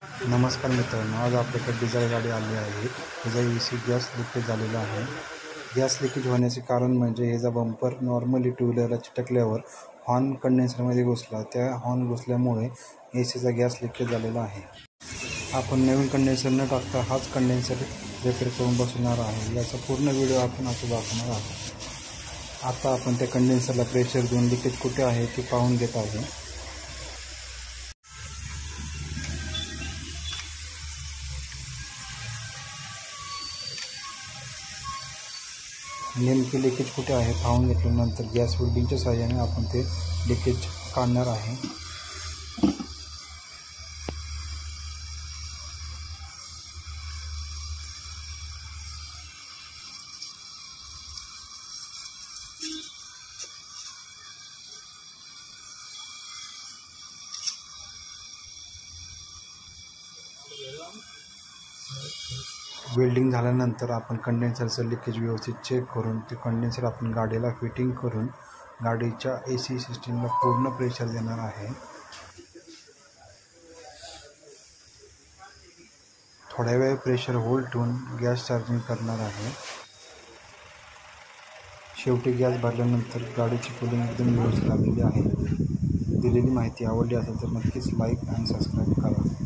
नमस्कार मित्रांनो, आज आपल्याकडे डिझेल गाडी आली आहे. त्याचा AC गॅस लिकेज झालेला आहे. गॅस लिकेज होण्याचे कारण म्हणजे ह्याचा बंपर नॉर्मली टू व्हीलरला चिटकल्यावर हॉर्न कंडेन्सरमध्ये घुसला. त्या हॉर्न घुसल्यामुळे ACचा गॅस लिकेज झालेला आहे. आपण नवीन कंडेन्सर न टाकता हाच कंडेन्सर रिपेअर करून बसवणार आहे. याचा पूर्ण व्हिडिओ आपण आता दाखवणार आहोत. आता आपण त्या कंडेन्सरला प्रेशर देऊन लिकेज कुठे आहे ते पाहून घेत आहे. नेमके लिकेज कुठे आहे पाहून घेतल्यानंतर गॅस वेल्डिंगच्या सहाय्याने आपण ते लिकेज काढणार आहे. वेल्डिंग झाल्यानंतर आपण कंडेन्सरचं लिकेज व्यवस्थित चेक करून ते कंडेन्सर आपण गाडीला फिटिंग करून गाडीच्या AC सिस्टीमला पूर्ण प्रेशर देणार आहे. थोड्या वेळ प्रेशर होल्ड ठेवून गॅस चार्जिंग करणार आहे. शेवटी गॅस भरल्यानंतर गाडीची कूलिंग एकदम व्यवस्थित आलेली आहे. दिलेली माहिती आवडली असेल तर नक्कीच लाईक आणि सबस्क्राईब करा.